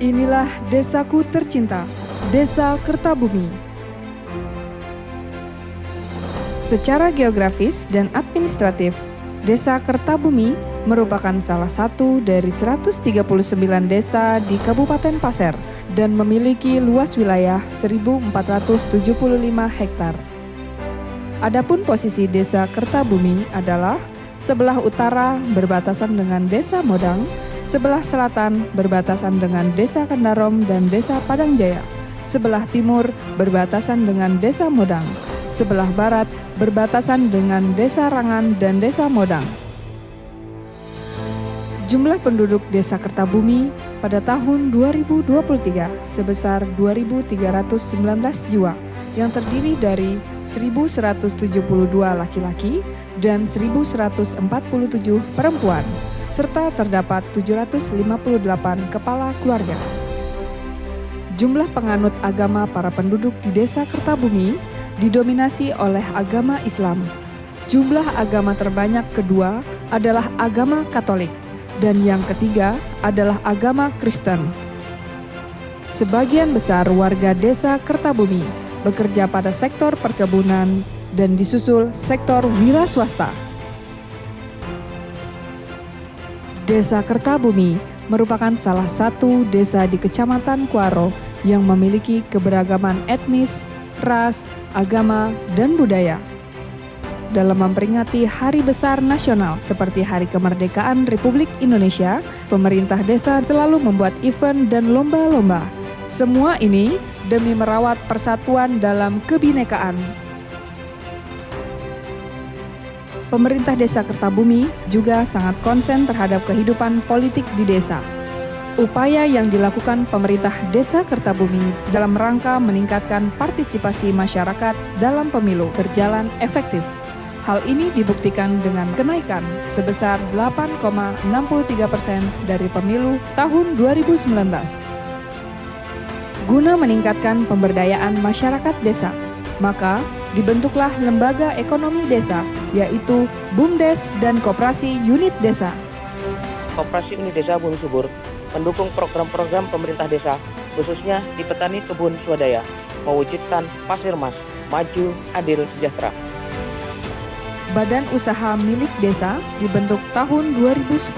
Inilah desaku tercinta, Desa Kertabumi. Secara geografis dan administratif, Desa Kertabumi merupakan salah satu dari 139 desa di Kabupaten Pasir dan memiliki luas wilayah 1.475 hektar. Adapun posisi Desa Kertabumi adalah sebelah utara berbatasan dengan Desa Modang, sebelah selatan berbatasan dengan Desa Kendarom dan Desa Padangjaya, sebelah timur berbatasan dengan Desa Modang, sebelah barat berbatasan dengan Desa Rangan dan Desa Modang. Jumlah penduduk Desa Kertabumi pada tahun 2023 sebesar 2.319 jiwa yang terdiri dari 1.172 laki-laki dan 1.147 perempuan, serta terdapat 758 kepala keluarga. Jumlah penganut agama para penduduk di Desa Kertabumi didominasi oleh agama Islam. Jumlah agama terbanyak kedua adalah agama Katolik, dan yang ketiga adalah agama Kristen. Sebagian besar warga Desa Kertabumi bekerja pada sektor perkebunan dan disusul sektor wira swasta. Desa Kertabumi merupakan salah satu desa di Kecamatan Kuaro yang memiliki keberagaman etnis, ras, agama, dan budaya. Dalam memperingati hari besar nasional seperti Hari Kemerdekaan Republik Indonesia, pemerintah desa selalu membuat event dan lomba-lomba. Semua ini demi merawat persatuan dalam kebinekaan. Pemerintah Desa Kertabumi juga sangat konsen terhadap kehidupan politik di desa. Upaya yang dilakukan pemerintah Desa Kertabumi dalam rangka meningkatkan partisipasi masyarakat dalam pemilu berjalan efektif. Hal ini dibuktikan dengan kenaikan sebesar 8,63% dari pemilu tahun 2019. Guna meningkatkan pemberdayaan masyarakat desa, maka dibentuklah lembaga ekonomi desa, yaitu BUMDes dan Koperasi Unit Desa. Koperasi Unit Desa Bumi Subur mendukung program-program pemerintah desa, khususnya di petani kebun swadaya, mewujudkan Pasir Mas, maju, adil, sejahtera. Badan usaha milik desa dibentuk tahun 2010,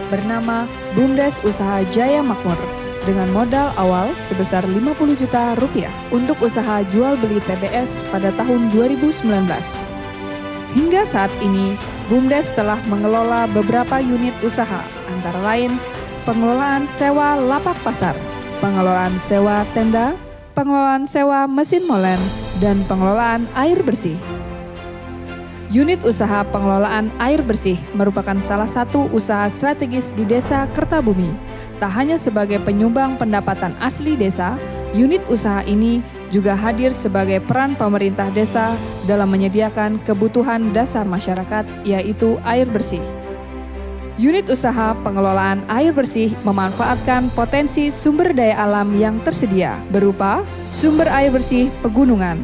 bernama BUMDes Usaha Jaya Makmur, dengan modal awal sebesar 50 juta rupiah untuk usaha jual beli TBS pada tahun 2019. Hingga saat ini, BUMDes telah mengelola beberapa unit usaha, antara lain pengelolaan sewa lapak pasar, pengelolaan sewa tenda, pengelolaan sewa mesin molen, dan pengelolaan air bersih. Unit usaha pengelolaan air bersih merupakan salah satu usaha strategis di Desa Kertabumi. Tak hanya sebagai penyumbang pendapatan asli desa, unit usaha ini juga hadir sebagai peran pemerintah desa dalam menyediakan kebutuhan dasar masyarakat, yaitu air bersih. Unit usaha pengelolaan air bersih memanfaatkan potensi sumber daya alam yang tersedia, berupa sumber air bersih pegunungan.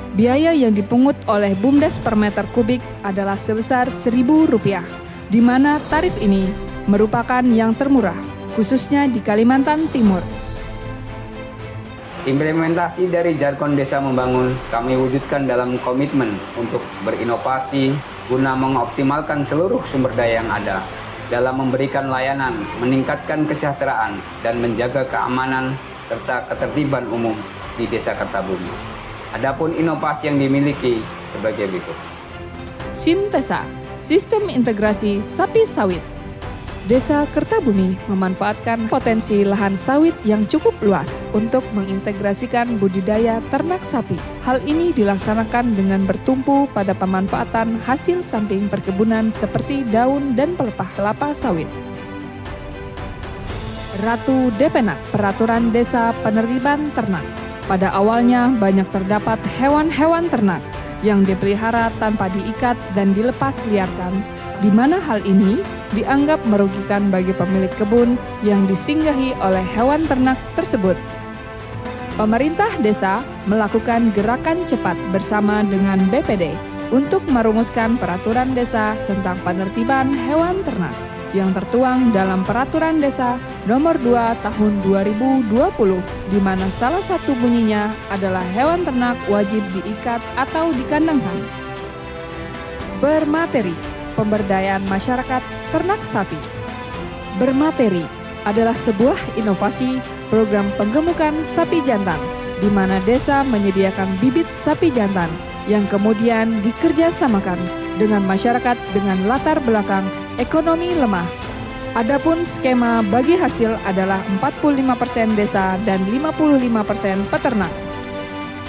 Biaya yang dipungut oleh BUMDes per meter kubik adalah sebesar Rp1.000, di mana tarif ini merupakan yang termurah, khususnya di Kalimantan Timur. Implementasi dari jargon desa membangun kami wujudkan dalam komitmen untuk berinovasi guna mengoptimalkan seluruh sumber daya yang ada dalam memberikan layanan, meningkatkan kesejahteraan, dan menjaga keamanan serta ketertiban umum di Desa Kertabumi. Adapun inovasi yang dimiliki sebagai berikut. Sintesa, Sistem Integrasi Sapi Sawit. Desa Kertabumi memanfaatkan potensi lahan sawit yang cukup luas untuk mengintegrasikan budidaya ternak sapi. Hal ini dilaksanakan dengan bertumpu pada pemanfaatan hasil samping perkebunan seperti daun dan pelepah kelapa sawit. Ratu Depenak, Peraturan Desa Penertiban Ternak. Pada awalnya banyak terdapat hewan-hewan ternak yang dipelihara tanpa diikat dan dilepas liarkan, di mana hal ini dianggap merugikan bagi pemilik kebun yang disinggahi oleh hewan ternak tersebut. Pemerintah desa melakukan gerakan cepat bersama dengan BPD untuk merumuskan peraturan desa tentang penertiban hewan ternak yang tertuang dalam Peraturan Desa nomor 2 tahun 2020, di mana salah satu bunyinya adalah hewan ternak wajib diikat atau dikandangkan. Bermateri, pemberdayaan masyarakat ternak sapi. Bermateri adalah sebuah inovasi program penggemukan sapi jantan, di mana desa menyediakan bibit sapi jantan yang kemudian dikerjasamakan dengan masyarakat dengan latar belakang ekonomi lemah. Adapun skema bagi hasil adalah 45% desa dan 55% peternak.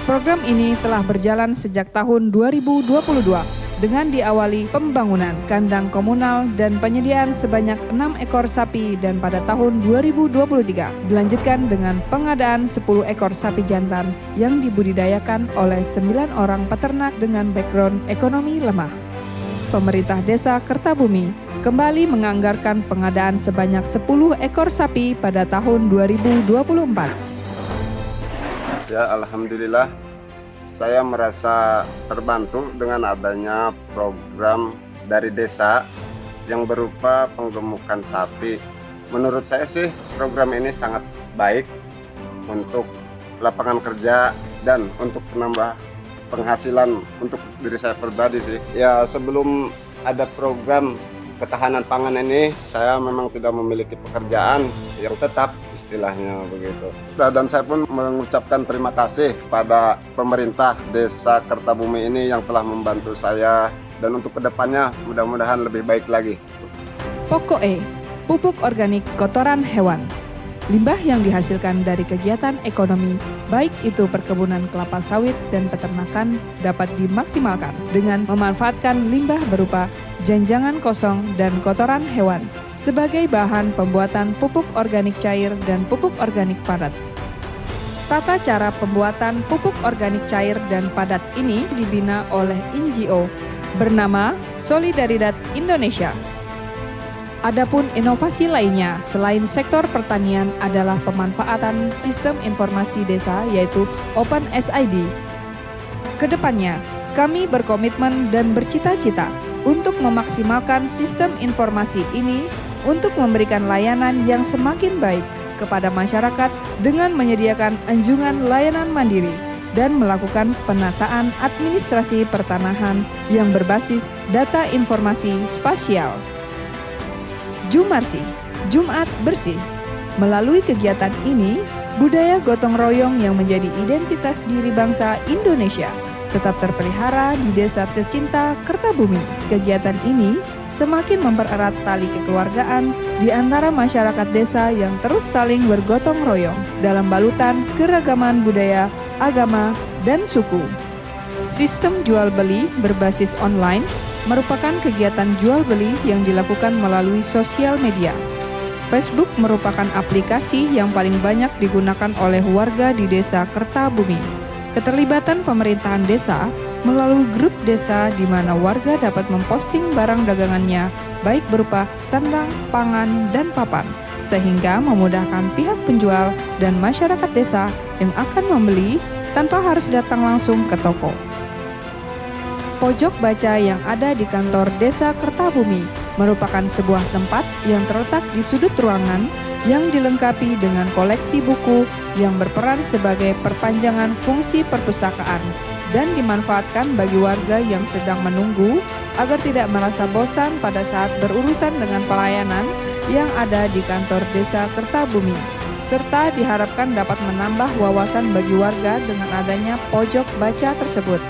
Program ini telah berjalan sejak tahun 2022 dengan diawali pembangunan kandang komunal dan penyediaan sebanyak 6 ekor sapi, dan pada tahun 2023 dilanjutkan dengan pengadaan 10 ekor sapi jantan yang dibudidayakan oleh 9 orang peternak dengan background ekonomi lemah. Pemerintah Desa Kertabumi kembali menganggarkan pengadaan sebanyak 10 ekor sapi pada tahun 2024. Ya, alhamdulillah. Saya merasa terbantu dengan adanya program dari desa yang berupa penggemukan sapi. Menurut saya sih program ini sangat baik untuk lapangan kerja dan untuk menambah penghasilan untuk diri saya pribadi sih. Ya, sebelum ada program ketahanan pangan ini, saya memang tidak memiliki pekerjaan yang tetap, istilahnya begitu. Dan saya pun mengucapkan terima kasih pada pemerintah Desa Kertabumi ini yang telah membantu saya, dan untuk kedepannya mudah-mudahan lebih baik lagi. Pokoknya, pupuk organik kotoran hewan. Limbah yang dihasilkan dari kegiatan ekonomi, baik itu perkebunan kelapa sawit dan peternakan, dapat dimaksimalkan dengan memanfaatkan limbah berupa janjangan kosong dan kotoran hewan sebagai bahan pembuatan pupuk organik cair dan pupuk organik padat. Tata cara pembuatan pupuk organik cair dan padat ini dibina oleh NGO bernama Solidaridad Indonesia. Adapun inovasi lainnya selain sektor pertanian adalah pemanfaatan sistem informasi desa, yaitu OpenSID. Kedepannya, kami berkomitmen dan bercita-cita untuk memaksimalkan sistem informasi ini untuk memberikan layanan yang semakin baik kepada masyarakat dengan menyediakan anjungan layanan mandiri dan melakukan penataan administrasi pertanahan yang berbasis data informasi spasial. Jumarsi, Jumat Bersih. Melalui kegiatan ini, budaya gotong royong yang menjadi identitas diri bangsa Indonesia tetap terpelihara di desa tercinta Kertabumi. Kegiatan ini semakin mempererat tali kekeluargaan di antara masyarakat desa yang terus saling bergotong royong dalam balutan keragaman budaya, agama, dan suku. Sistem jual beli berbasis online merupakan kegiatan jual beli yang dilakukan melalui sosial media. Facebook merupakan aplikasi yang paling banyak digunakan oleh warga di desa Kertabumi. Keterlibatan pemerintahan desa melalui grup desa di mana warga dapat memposting barang dagangannya baik berupa sandang, pangan, dan papan, sehingga memudahkan pihak penjual dan masyarakat desa yang akan membeli tanpa harus datang langsung ke toko. Pojok baca yang ada di kantor Desa Kertabumi merupakan sebuah tempat yang terletak di sudut ruangan yang dilengkapi dengan koleksi buku yang berperan sebagai perpanjangan fungsi perpustakaan dan dimanfaatkan bagi warga yang sedang menunggu agar tidak merasa bosan pada saat berurusan dengan pelayanan yang ada di kantor Desa Kertabumi, serta diharapkan dapat menambah wawasan bagi warga dengan adanya pojok baca tersebut.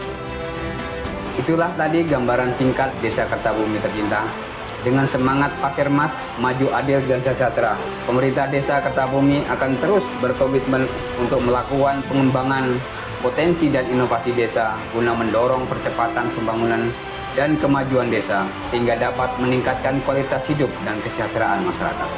Itulah tadi gambaran singkat Desa Kertabumi tercinta. Dengan semangat Pasir Mas, maju adil dan sejahtera, pemerintah Desa Kertabumi akan terus berkomitmen untuk melakukan pengembangan potensi dan inovasi desa guna mendorong percepatan pembangunan dan kemajuan desa sehingga dapat meningkatkan kualitas hidup dan kesejahteraan masyarakat.